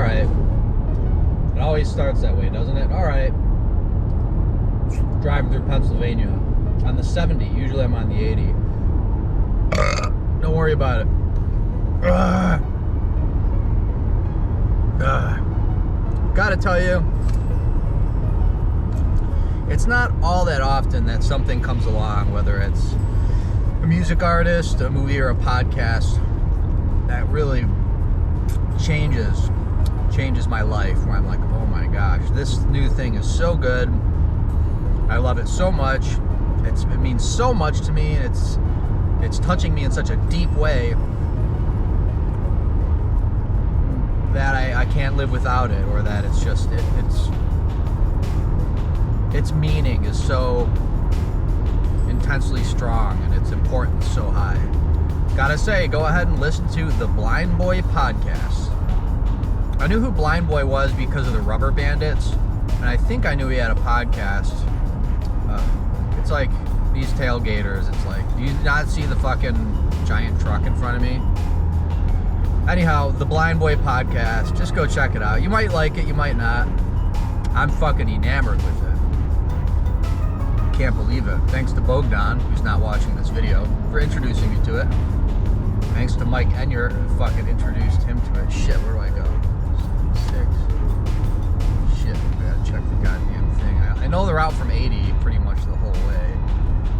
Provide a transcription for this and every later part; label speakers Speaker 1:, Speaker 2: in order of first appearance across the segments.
Speaker 1: right. It always starts that way, doesn't it? All right. Driving through Pennsylvania on the 70. Usually I'm on the 80. Don't worry about it. Gotta tell you, it's not all that often that something comes along, whether it's a music artist, a movie, or a podcast, that really changes my life, where I'm like, oh my gosh, this new thing is so good. I love it so much. It means so much to me. It's touching me in such a deep way that I can't live without it, or that it's just its meaning is so intensely strong and its importance so high. Gotta say, go ahead and listen to the Blind Boy podcast. I knew who Blind Boy was because of the Rubber Bandits, and I think I knew he had a podcast. It's like these tailgaters. It's like, do you not see the fucking giant truck in front of me? Anyhow, the Blind Boy podcast, just go check it out. You might like it, you might not. I'm fucking enamored with it. Can't believe it. Thanks to Bogdan, who's not watching this video, for introducing me to it. Thanks to Mike Enyer, who fucking introduced him to it. Shit, where do I go? 6. Shit, I gotta check the goddamn thing. I know the route from 80 pretty much the whole way.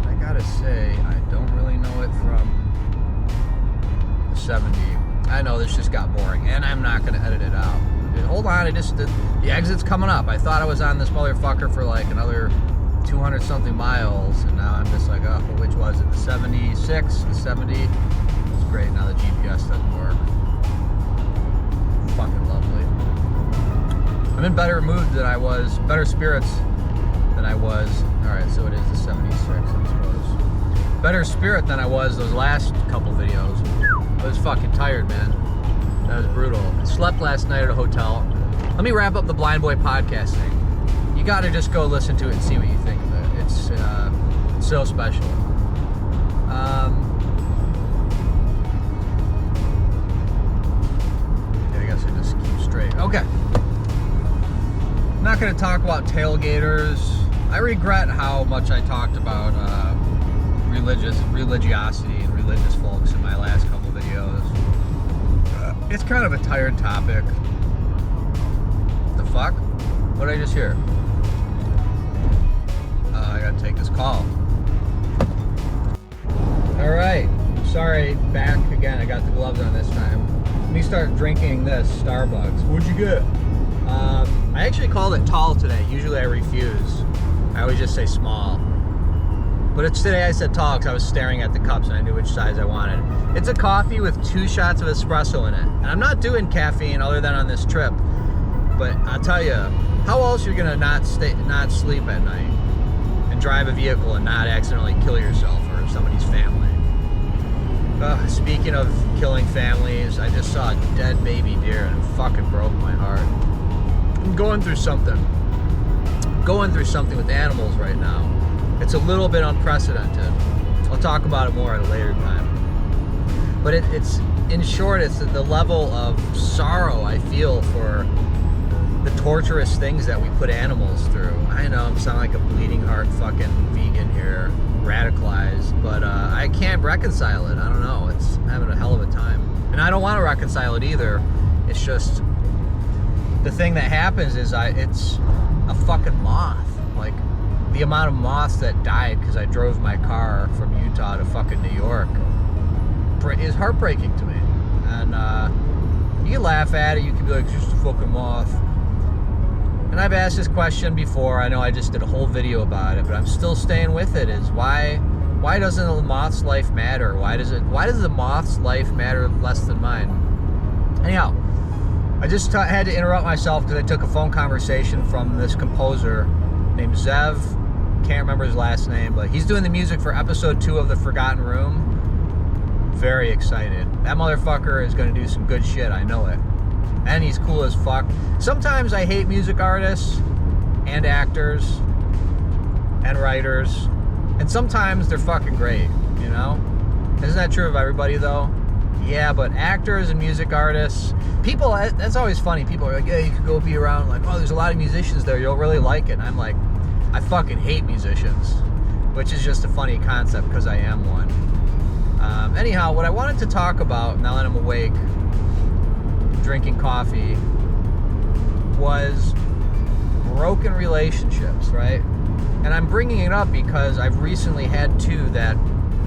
Speaker 1: I gotta say, I don't really know it from the 70. I know this just got boring, and I'm not gonna edit it out. Dude, hold on, the exit's coming up. I thought I was on this motherfucker for like another 200 something miles, and now I'm just like, oh, which was it? The 76, the 70. It's great. Now the GPS doesn't work. Fucking lovely. I'm in better spirits than I was. All right, so it is the 76, I suppose. Better spirit than I was those last couple videos. I was fucking tired, man. That was brutal. I slept last night at a hotel. Let me wrap up the Blind Boy podcast thing. You gotta just go listen to it and see what you think of it. It's so special. Yeah, I guess I just keep straight. Okay. I'm not gonna talk about tailgaters. I regret how much I talked about religiosity and religious folks in my last couple videos. It's kind of a tired topic. The fuck? What did I just hear? I gotta take this call. Alright. Sorry, back again. I got the gloves on this time. Let me start drinking this Starbucks. What'd you get? I actually called it tall today. Usually I refuse. I always just say small. But today I said tall because I was staring at the cups and I knew which size I wanted. It's a coffee with 2 shots of espresso in it. And I'm not doing caffeine other than on this trip. But I'll tell you, how else are you gonna not sleep at night and drive a vehicle and not accidentally kill yourself or somebody's family? Speaking of killing families, I just saw a dead baby deer and it fucking broke my heart. I'm going through something with animals right now. It's a little bit unprecedented. I'll talk about it more at a later time. But it's in short, it's the level of sorrow I feel for the torturous things that we put animals through. I know I'm sounding like a bleeding heart fucking vegan here, radicalized, but I can't reconcile it. I don't know. It's having a hell of a time. And I don't want to reconcile it either. It's just the thing that happens is it's a fucking moth. Like, the amount of moths that died because I drove my car from Utah to fucking New York is heartbreaking to me. And you can laugh at it, you can be like, it's just a fucking moth. And I've asked this question before. I know I just did a whole video about it, but I'm still staying with it. Is why doesn't the moth's life matter? Why does the moth's life matter less than mine? Anyhow, I just had to interrupt myself because I took a phone conversation from this composer named Zev. Can't remember his last name, but he's doing the music for episode 2 of The Forgotten Room. Very excited. That motherfucker is going to do some good shit, I know it. And he's cool as fuck. Sometimes I hate music artists and actors and writers, and sometimes they're fucking great, you know? Isn't that true of everybody, though? yeah, but actors and music artists, people, that's always funny. People are like, yeah, you could go be around, like, oh, there's a lot of musicians there, you'll really like it. And I'm like, I fucking hate musicians, which is just a funny concept because I am one. Anyhow, what I wanted to talk about, now that I'm awake, drinking coffee, was broken relationships, right? And I'm bringing it up because I've recently had two that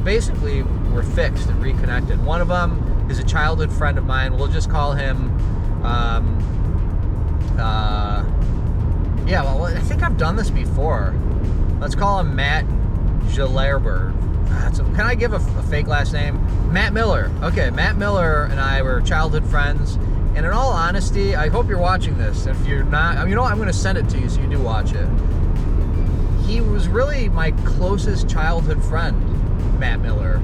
Speaker 1: basically were fixed and reconnected. One of them is a childhood friend of mine. We'll just call him, yeah, well, I think I've done this before. Let's call him Matt Gillerberg. Can I give a fake last name? Matt Miller. Okay, Matt Miller and I were childhood friends. And in all honesty, I hope you're watching this. If you're not, you know what? I'm going to send it to you so you do watch it. He was really my closest childhood friend, Matt Miller.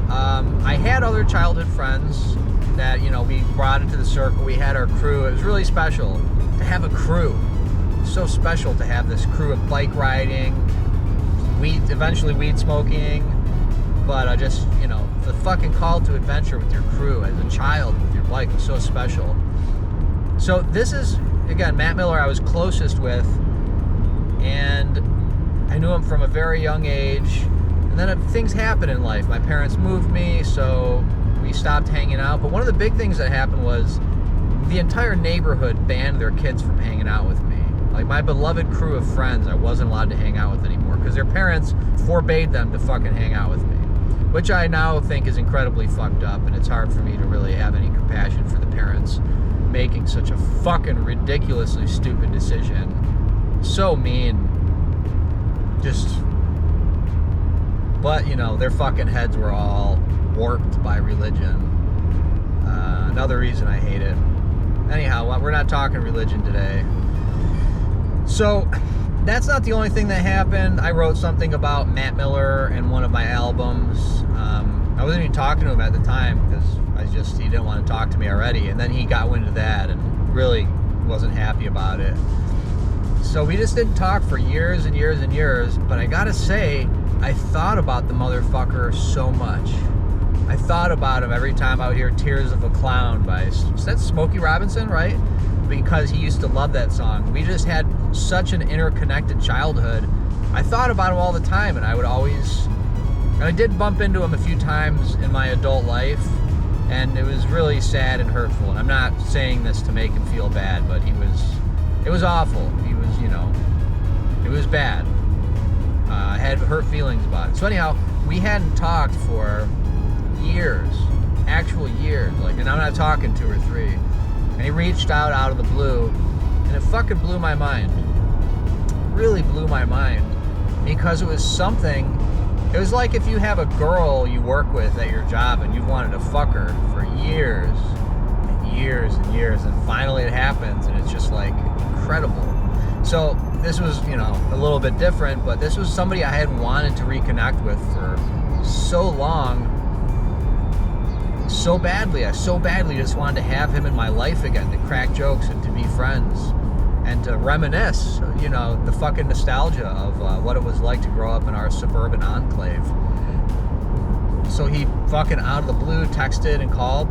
Speaker 1: I had other childhood friends that, you know, we brought into the circle. We had our crew. It was really special to have a crew. So special to have this crew of bike riding, eventually weed smoking, but just, you know, the fucking call to adventure with your crew as a child with your bike was so special. So this is, again, Matt Miller I was closest with, and I knew him from a very young age, and then things happened in life. My parents moved me, so we stopped hanging out, but one of the big things that happened was the entire neighborhood banned their kids from hanging out with me. Like, my beloved crew of friends I wasn't allowed to hang out with anymore because their parents forbade them to fucking hang out with me, which I now think is incredibly fucked up, and it's hard for me to really have any compassion for the parents making such a fucking ridiculously stupid decision. So mean. But, you know, their fucking heads were all warped by religion. Another reason I hate it. Anyhow, we're not talking religion today. So, that's not the only thing that happened. I wrote something about Matt Miller in one of my albums. I wasn't even talking to him at the time because he didn't want to talk to me already. And then he got wind of that and really wasn't happy about it. So we just didn't talk for years and years and years. But I gotta say, I thought about the motherfucker so much. I thought about him every time I would hear Tears of a Clown by, is that Smokey Robinson, right? Because he used to love that song. We just had such an interconnected childhood. I thought about him all the time, and I did bump into him a few times in my adult life, and it was really sad and hurtful. And I'm not saying this to make him feel bad, but it was awful. It was bad. I had hurt feelings about it. So anyhow, we hadn't talked for years, actual years, and I'm not talking 2 or 3. And he reached out of the blue, and it fucking blew my mind. Really blew my mind, because it was something. It was like if you have a girl you work with at your job and you've wanted to fuck her for years and years and years, and finally it happens, and it's just like incredible. So this was, a little bit different, but this was somebody I had wanted to reconnect with for so long, so badly. I so badly just wanted to have him in my life again, to crack jokes and to be friends and to reminisce, the fucking nostalgia of what it was like to grow up in our suburban enclave. So he fucking out of the blue texted and called.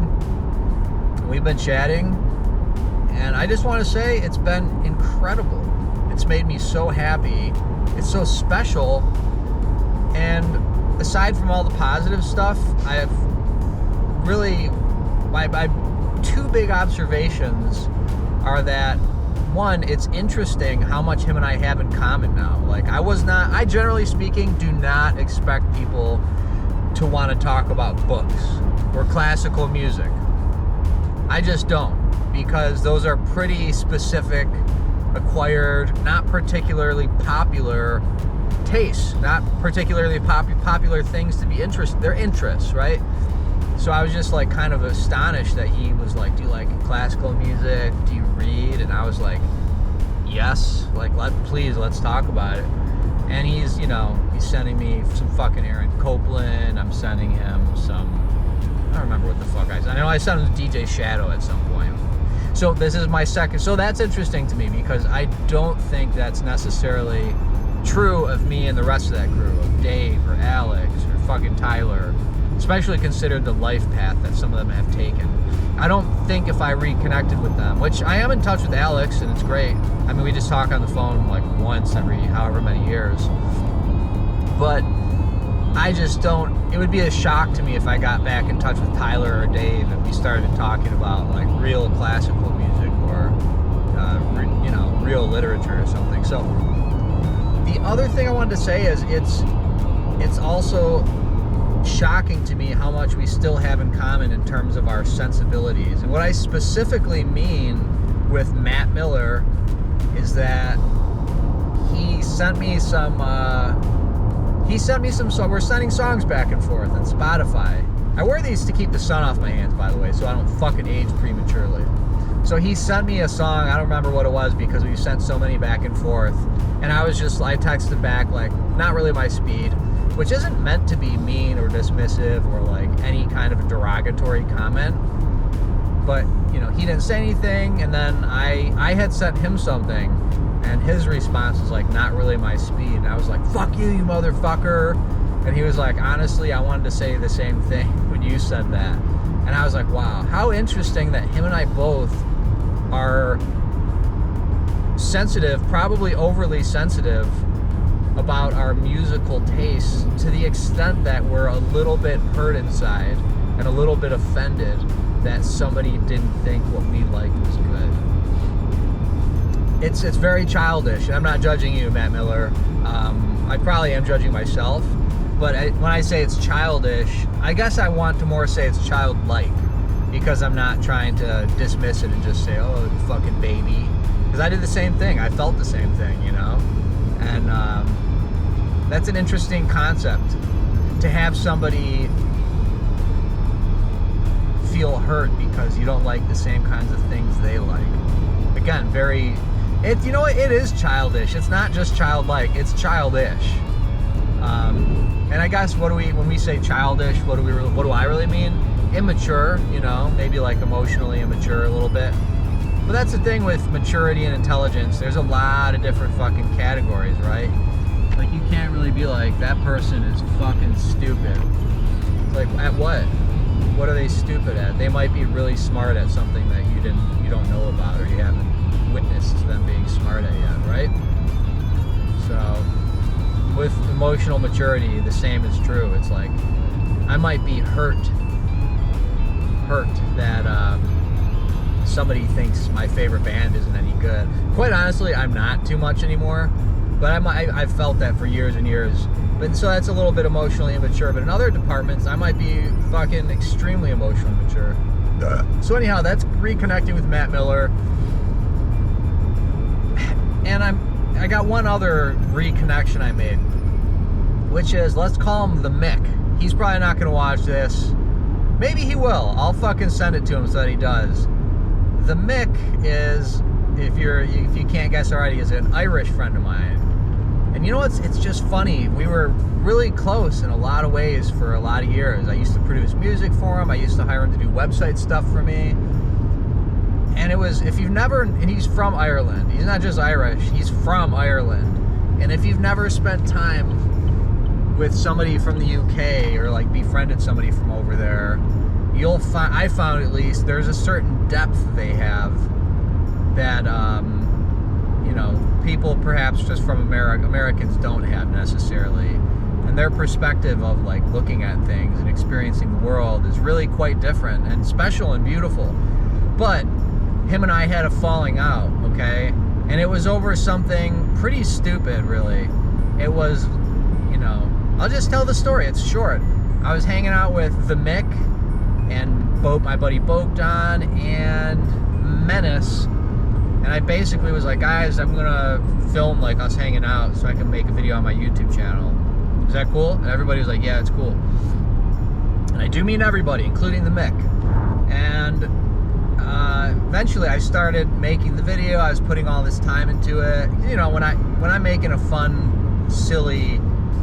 Speaker 1: We've been chatting, and I just want to say it's been incredible. It's made me so happy. It's so special. And aside from all the positive stuff, I have really, my 2 big observations are that, one, it's interesting how much him and I have in common now. I generally speaking do not expect people to want to talk about books or classical music. I just don't, because those are pretty specific, acquired, not particularly popular tastes, not particularly popular things to be interested. They're interests, right? So I was just kind of astonished that he was like, do you like classical music? Do you read? And I was like, yes, please, let's talk about it. And he's sending me some fucking Aaron Copland. I'm sending him some, I don't remember what the fuck I know I sent him DJ Shadow at some point. So this is my second. So that's interesting to me, because I don't think that's necessarily true of me and the rest of that crew, of Dave or Alex or fucking Tyler. especially considered the life path that some of them have taken. I don't think if I reconnected with them, which I am in touch with Alex, and it's great. I mean, we just talk on the phone like once every however many years. But I just don't, it would be a shock to me if I got back in touch with Tyler or Dave and we started talking about like real classical music or, you know, real literature or something. So the other thing I wanted to say is it's also shocking to me how much we still have in common in terms of our sensibilities. And what I specifically mean with Matt Miller is that he sent me some so we're sending songs back and forth on Spotify. I wear these to keep the sun off my hands, by the way, so I don't fucking age prematurely. So he sent me a song, I don't remember what it was because we sent so many back and forth, and I texted back like, not really my speed, which isn't meant to be mean or dismissive or like any kind of derogatory comment. But, you know, he didn't say anything, and then I had sent him something, and his response was like, not really my speed. And I was like, fuck you, you motherfucker. And he was like, honestly, I wanted to say the same thing when you said that. And I was like, wow, how interesting that him and I both are sensitive, probably overly sensitive, about our musical tastes, to the extent that we're a little bit hurt inside and a little bit offended that somebody didn't think what we liked was good. It's very childish, and I'm not judging you, Matt Miller. I probably am judging myself, but when I say it's childish, I guess I want to more say it's childlike, because I'm not trying to dismiss it and just say, oh, fucking baby, because I did the same thing. I felt the same thing, you know? And that's an interesting concept, to have somebody feel hurt because you don't like the same kinds of things they like. Again, you know what, it is childish. It's not just childlike, it's childish. And I guess when we say childish, what do I really mean? Immature, you know, maybe like emotionally immature a little bit. But that's the thing with maturity and intelligence. There's a lot of different fucking categories, right? Like, you can't really be like, that person is fucking stupid. It's like, at what? What are they stupid at? They might be really smart at something that you don't know about, or you haven't witnessed them being smart at yet, right? So with emotional maturity, the same is true. It's like, I might be hurt that somebody thinks my favorite band isn't any good. Quite honestly, I'm not too much anymore, but I've felt that for years and years. But so that's a little bit emotionally immature. But in other departments, I might be fucking extremely emotionally mature. So anyhow, that's reconnecting with Matt Miller. And I got one other reconnection I made, which is, let's call him the Mick. He's probably not going to watch this. Maybe he will. I'll fucking send it to him so that he does. The Mick is, if you can't guess already, is an Irish friend of mine. And you know what's, it's just funny. We were really close in a lot of ways for a lot of years. I used to produce music for him. I used to hire him to do website stuff for me. And it was, and he's from Ireland. He's not just Irish, he's from Ireland. And if you've never spent time with somebody from the UK, or like befriended somebody from over there, I found at least, there's a certain depth they have that, you know, people perhaps just from Americans don't have necessarily. And their perspective of like looking at things and experiencing the world is really quite different and special and beautiful. But him and I had a falling out, okay? And it was over something pretty stupid, really. It was, you know, I'll just tell the story, it's short. I was hanging out with the Mick and my buddy Bogdan and Menace, and I basically was like, guys, I'm gonna film like us hanging out so I can make a video on my YouTube channel. Is that cool? And everybody was like, yeah, it's cool. And I do mean everybody, including the Mick. And eventually I started making the video. I was putting all this time into it. You know, when I'm making a fun, silly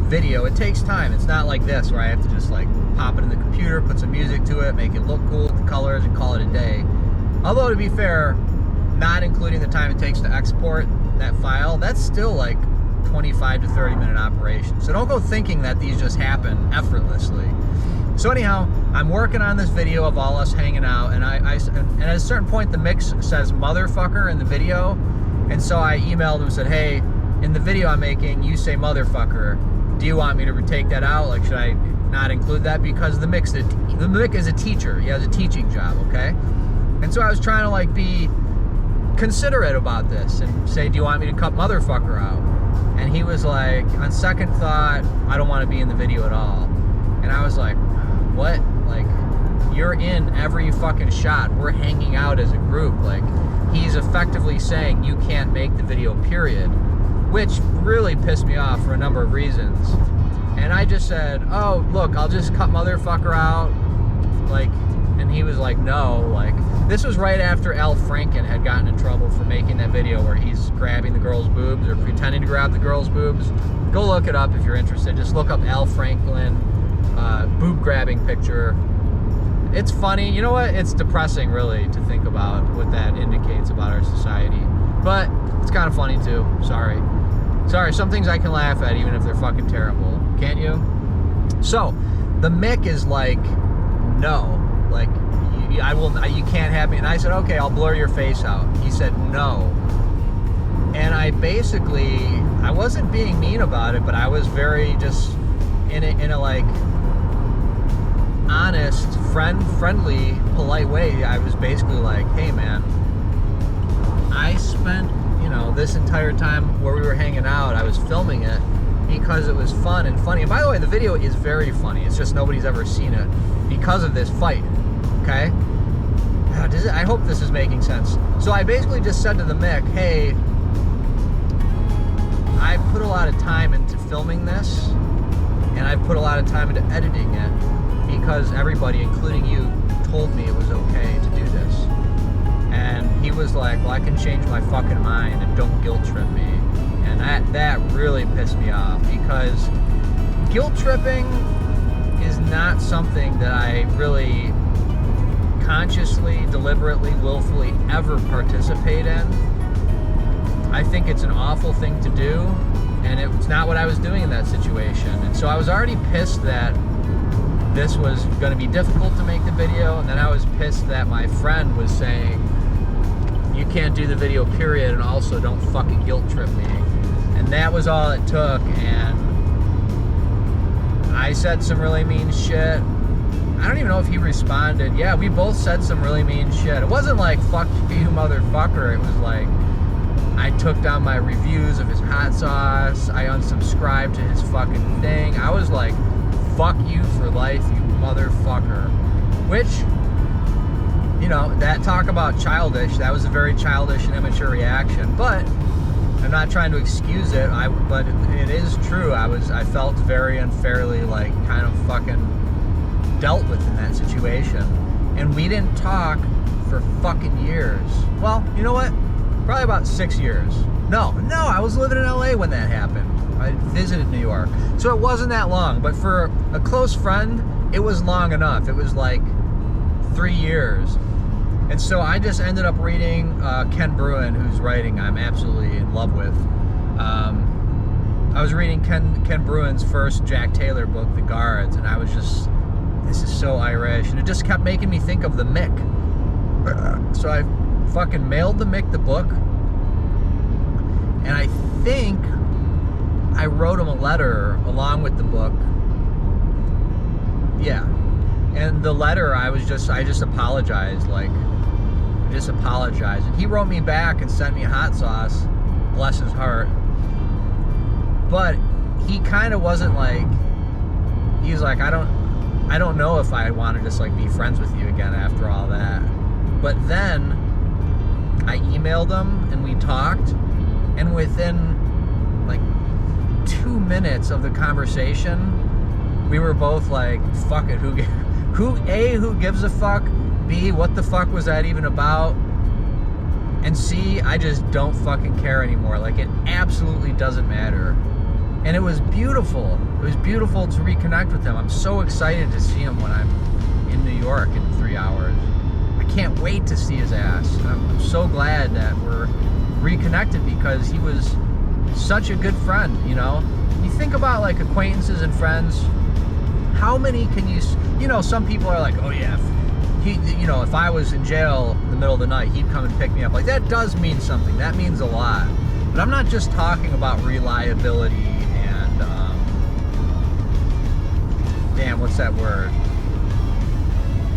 Speaker 1: video, it takes time. It's not like this where I have to just like pop it in the computer, put some music to it, make it look cool with the colors, and call it a day. Although, to be fair, not including the time it takes to export that file, that's still like 25 to 30 minute operation. So don't go thinking that these just happen effortlessly. So anyhow, I'm working on this video of all us hanging out, and and at a certain point the mix says motherfucker in the video, and so I emailed him and said, hey, in the video I'm making, you say motherfucker. Do you want me to take that out? Like, should I not include that? Because the Mick is a teacher. He has a teaching job, okay? And so I was trying to like be considerate about this and say, do you want me to cut motherfucker out? And he was like, on second thought, I don't want to be in the video at all. And I was like, what? Like, you're in every fucking shot. We're hanging out as a group. Like, he's effectively saying you can't make the video, period. Which really pissed me off for a number of reasons. And I just said, oh, look, I'll just cut motherfucker out. Like, and he was like, no. Like, this was right after Al Franken had gotten in trouble for making that video where he's grabbing the girl's boobs or pretending to grab the girl's boobs. Go look it up if you're interested. Just look up Al Franken boob grabbing picture. It's funny. You know what? It's depressing, really, to think about what that indicates about our society. But it's kind of funny, too. Sorry, some things I can laugh at even if they're fucking terrible. Can't you? So, the Mick is like, no. Like, you can't have me. And I said, okay, I'll blur your face out. He said, no. And I wasn't being mean about it, but I was very just in a like honest, friendly, polite way. I was basically like, hey man, I spent, this entire time where we were hanging out, I was filming it because it was fun and funny. And by the way, the video is very funny. It's just nobody's ever seen it because of this fight, okay? I hope this is making sense. So I basically just said to the Mick, hey, I put a lot of time into filming this, and I put a lot of time into editing it because everybody, including you, told me it was okay to do this. And he was like, well, I can change my fucking mind and don't guilt trip me. And that really pissed me off because guilt tripping is not something that I really consciously, deliberately, willfully ever participate in. I think it's an awful thing to do, and it's not what I was doing in that situation. And so I was already pissed that this was going to be difficult to make the video, and then I was pissed that my friend was saying, you can't do the video, period, and also don't fucking guilt trip me. And that was all it took, and I said some really mean shit. I don't even know if he responded. Yeah, we both said some really mean shit. It wasn't like, fuck you, motherfucker. It was like, I took down my reviews of his hot sauce. I unsubscribed to his fucking thing. I was like, fuck you for life, you motherfucker. Which, that talk about childish, that was a very childish and immature reaction. But I'm not trying to excuse it, but it is true. I felt very unfairly, like, kind of fucking dealt with in that situation. And we didn't talk for fucking years. Well, you know what? Probably about 6 years. No, I was living in LA when that happened. I visited New York. So it wasn't that long, but for a close friend, it was long enough. It was like 3 years. And so I just ended up reading Ken Bruin, whose writing I'm absolutely in love with. I was reading Ken Bruin's first Jack Taylor book, The Guards, and I was just, this is so Irish. And it just kept making me think of the Mick. So I fucking mailed the Mick the book, and I think I wrote him a letter along with the book. Yeah. And the letter, I just apologized, and he wrote me back and sent me hot sauce, bless his heart. But he kind of wasn't like, he was like, I don't know if I want to just like be friends with you again after all that. But then I emailed him and we talked, and within like 2 minutes of the conversation, we were both like, fuck it, who gives a fuck? B, what the fuck was that even about? And C, I just don't fucking care anymore. Like, it absolutely doesn't matter. And it was beautiful. It was beautiful to reconnect with him. I'm so excited to see him when I'm in New York in 3 hours. I can't wait to see his ass. I'm so glad that we're reconnected because he was such a good friend, You think about like acquaintances and friends. How many can you you know, some people are like, oh yeah, if I was in jail in the middle of the night, he'd come and pick me up. Like, that does mean something. That means a lot. But I'm not just talking about reliability and, what's that word?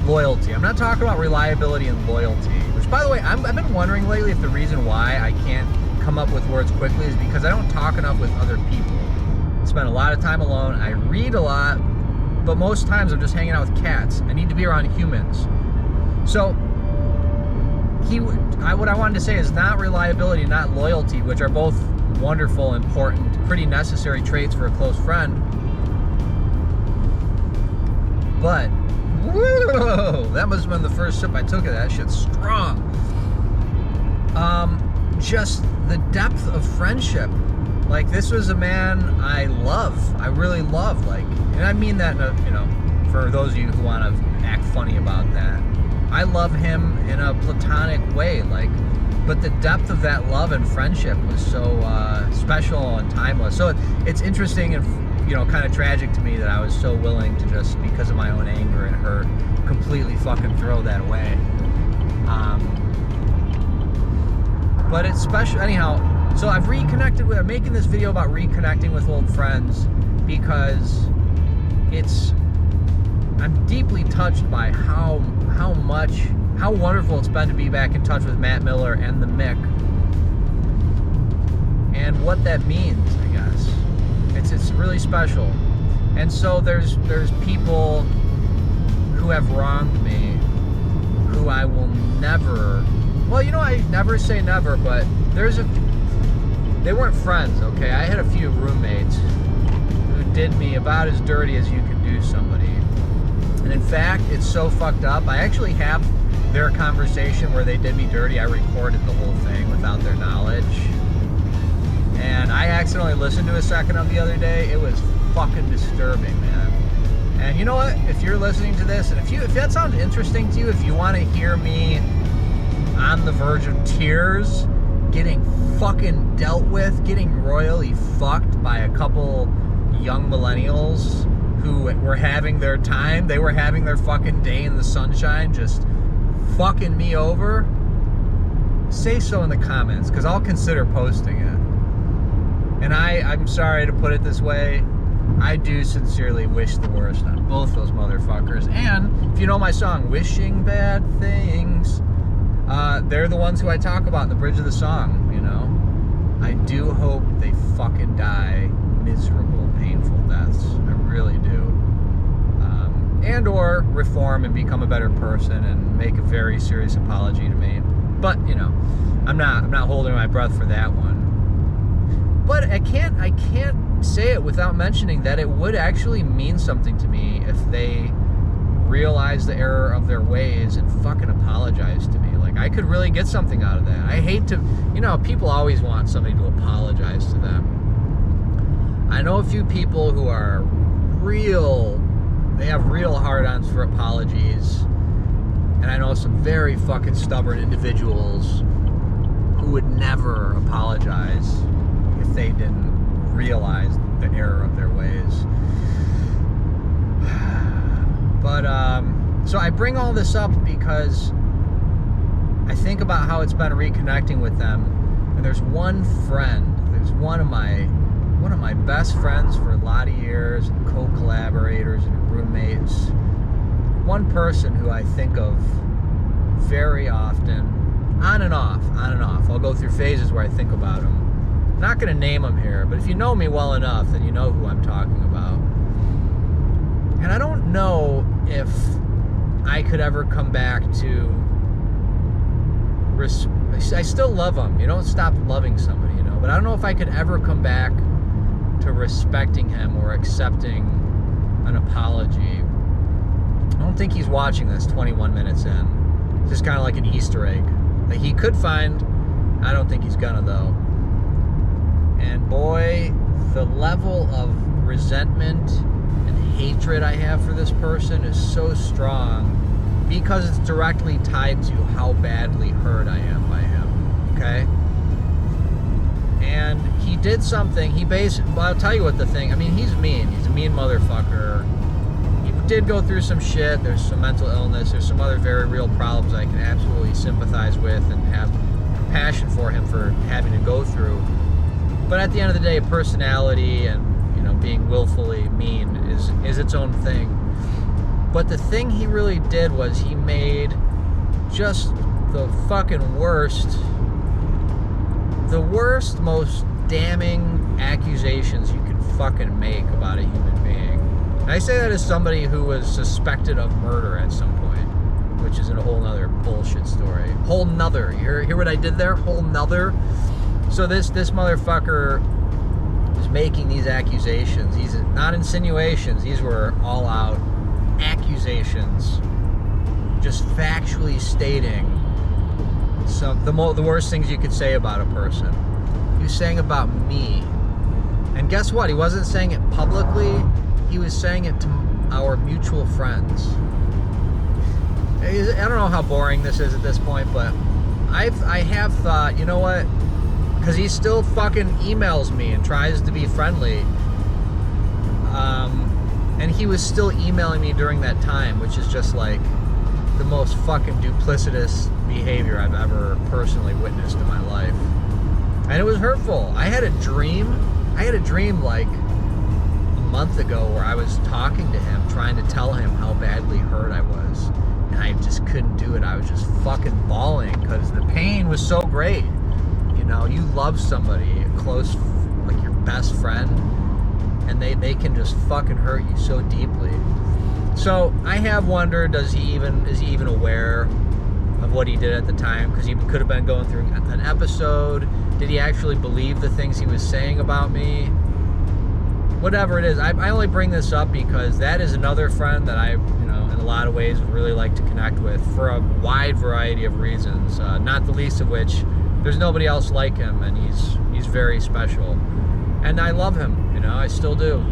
Speaker 1: Loyalty. I'm not talking about reliability and loyalty. Which, by the way, I've been wondering lately if the reason why I can't come up with words quickly is because I don't talk enough with other people. I spend a lot of time alone. I read a lot, but most times I'm just hanging out with cats. I need to be around humans. So, what I wanted to say is not reliability, not loyalty, which are both wonderful, important, pretty necessary traits for a close friend. But, whoa, that must have been the first sip I took of that. Shit's strong. Just the depth of friendship. Like, this was a man I love. I really love. Like, and I mean that, for those of you who want to act funny about that. I love him in a platonic way. Like, but the depth of that love and friendship was so special and timeless. So it's interesting and, kind of tragic to me that I was so willing to just, because of my own anger and hurt, completely fucking throw that away. But it's special. Anyhow, so I'm making this video about reconnecting with old friends because I'm deeply touched by how wonderful it's been to be back in touch with Matt Miller and the Mick, and what that means, I guess. It's really special. And so there's people who have wronged me, who I will never, I never say never, but they weren't friends, okay? I had a few roommates who did me about as dirty as you could do somebody. And in fact, it's so fucked up. I actually have their conversation where they did me dirty. I recorded the whole thing without their knowledge. And I accidentally listened to a second of the other day. It was fucking disturbing, man. And you know what? If you're listening to this, and if that sounds interesting to you, if you want to hear me on the verge of tears, getting fucking dealt with, getting royally fucked by a couple young millennials who were having their time, they were having their fucking day in the sunshine, just fucking me over, say so in the comments, because I'll consider posting it. And I'm sorry to put it this way, I do sincerely wish the worst on both those motherfuckers. And if you know my song, Wishing Bad Things, they're the ones who I talk about in the bridge of the song, I do hope they fucking die miserable, painful deaths. I really do. And or reform and become a better person and make a very serious apology to me. But, I'm not holding my breath for that one. But I can't say it without mentioning that it would actually mean something to me if they realize the error of their ways and fucking apologize to me. Like, I could really get something out of that. I hate to, people always want somebody to apologize to them. I know a few people who are they have real hard-ons for apologies. And I know some very fucking stubborn individuals who would never apologize if they didn't realize the error of their ways. But, so I bring all this up because I think about how it's been reconnecting with them. And there's one of my best friends for a lot of years, and co-collaborators and roommates. One person who I think of very often, on and off. I'll go through phases where I think about him. I'm not going to name him here, but if you know me well enough, then you know who I'm talking about. And I don't know if I could ever come back to... I still love him. You don't stop loving somebody, but I don't know if I could ever come back to respecting him or accepting an apology. I don't think he's watching this 21 minutes in. It's just kind of like an Easter egg that he could find. I don't think he's gonna, though. And boy, the level of resentment and hatred I have for this person is so strong because it's directly tied to how badly hurt I am by him, okay? And he did something, I'll tell you what the thing, he's mean. He's a mean motherfucker. did go through some shit. There's some mental illness. There's some other very real problems I can absolutely sympathize with and have compassion for him for having to go through. But at the end of the day, personality and, you know, being willfully mean is its own thing. But the thing he really did was he made just the fucking worst, most damning accusations you could fucking make about a human being. And I say that as somebody who was suspected of murder at some point, which is a whole nother bullshit story. Whole nother. You hear what I did there? Whole nother. So this motherfucker is making these accusations. These not insinuations. These were all out accusations. Just factually stating the worst things you could say about a person. He was saying about me. And guess what? He wasn't saying it publicly. He was saying it to our mutual friends. I don't know how boring this is at this point, but I have thought, you know what? Because he still fucking emails me and tries to be friendly. And he was still emailing me during that time, which is just like the most fucking duplicitous behavior I've ever personally witnessed in my life. And it was hurtful. I had a dream like a month ago where I was talking to him, trying to tell him how badly hurt I was. And I just couldn't do it. I was just fucking bawling because the pain was so great. You know, you love somebody, a close, like your best friend, and they can just fucking hurt you so deeply. So I have wondered, is he even aware of what he did at the time? Because he could have been going through an episode. Did he actually believe the things he was saying about me? Whatever it is, I only bring this up because that is another friend that I, you know, in a lot of ways would really like to connect with for a wide variety of reasons. Not the least of which, there's nobody else like him, and he's very special. And I love him, you know, I still do.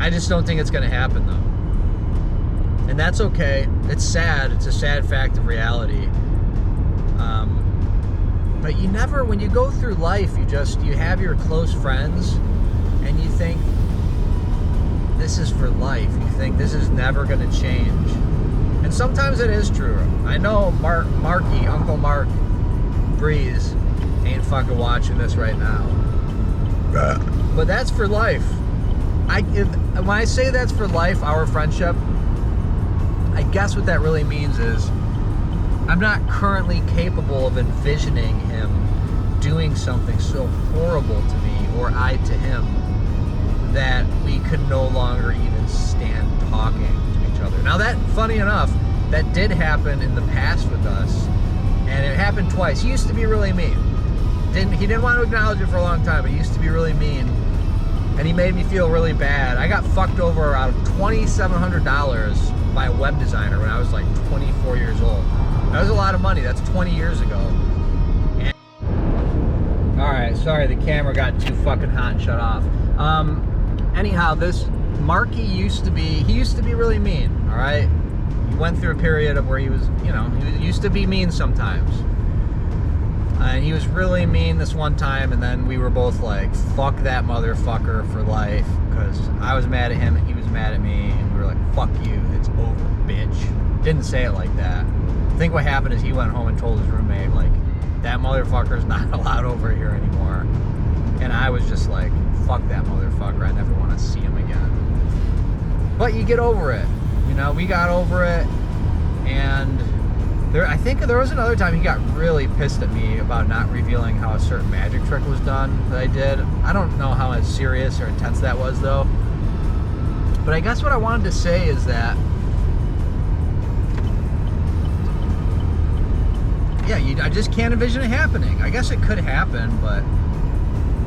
Speaker 1: I just don't think it's going to happen, though. And that's okay. It's sad. It's a sad fact of reality. But you never, when you go through life, you have your close friends, and you think, this is for life. You think this is never going to change. And sometimes it is true. I know Marky, Uncle Mark Breeze, ain't fucking watching this right now. But that's for life. When I say that's for life, our friendship, I guess what that really means is I'm not currently capable of envisioning him doing something so horrible to me or I to him that we could no longer even stand talking to each other. Now that, funny enough, that did happen in the past with us, and it happened twice. He used to be really mean. He didn't want to acknowledge it for a long time, but he used to be really mean. And he made me feel really bad. I got fucked over out of $2,700 by a web designer when I was like 24 years old. That was a lot of money. That's 20 years ago. And alright, sorry, the camera got too fucking hot and shut off. Anyhow, this Marky used to be really mean, alright? He went through a period of where he was, you know, he used to be mean sometimes. And he was really mean this one time, and then we were both like, fuck that motherfucker for life, because I was mad at him and he was mad at me, and we were like, fuck you, it's over, bitch. Didn't say it like that. I think what happened is he went home and told his roommate, like, that motherfucker's not allowed over here anymore. And I was just like, fuck that motherfucker, I never want to see him again. But you get over it. You know, we got over it, and I think there was another time he got really pissed at me about not revealing how a certain magic trick was done that I did. I don't know how serious or intense that was, though. But I guess what I wanted to say is that, yeah, I just can't envision it happening. I guess it could happen, but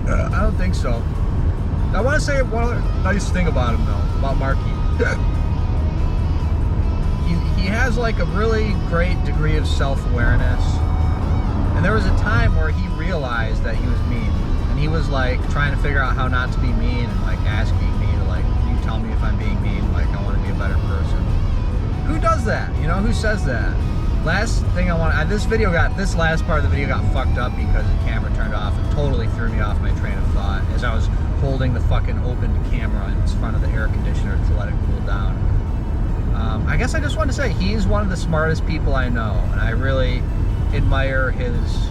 Speaker 1: I don't think so. I want to say one other nice thing about him, though, about Marky. He has like a really great degree of self-awareness, and there was a time where he realized that he was mean, and he was like trying to figure out how not to be mean, and like asking me to, like, can you tell me if I'm being mean, like I want to be a better person. Who does that? You know, who says that? Last thing I want, this last part of the video got fucked up because the camera turned off and totally threw me off my train of thought as I was holding the fucking opened camera in front of the air conditioner to let it cool down. I guess I just want to say he's one of the smartest people I know, and I really admire his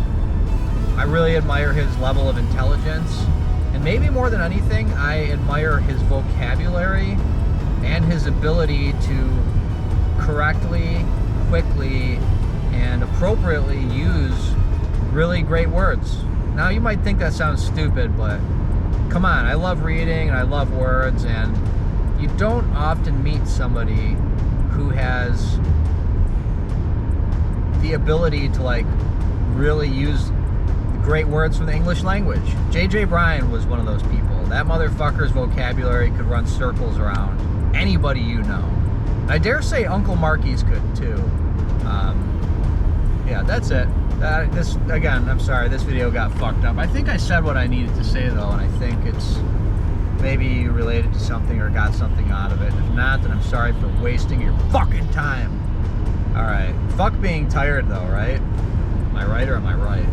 Speaker 1: level of intelligence, and maybe more than anything, I admire his vocabulary and his ability to correctly, quickly, and appropriately use really great words. Now you might think that sounds stupid, but come on, I love reading and I love words, and you don't often meet somebody who has the ability to like really use great words from the English language. J.J. Bryan was one of those people. That motherfucker's vocabulary could run circles around anybody you know. I dare say Uncle Marky's could too. Yeah, that's it. Again, I'm sorry, this video got fucked up. I think I said what I needed to say though, and I think it's maybe related to something or got something out of it. If not, then I'm sorry for wasting your fucking time. Alright, fuck being tired though, right? Am I right or am I right?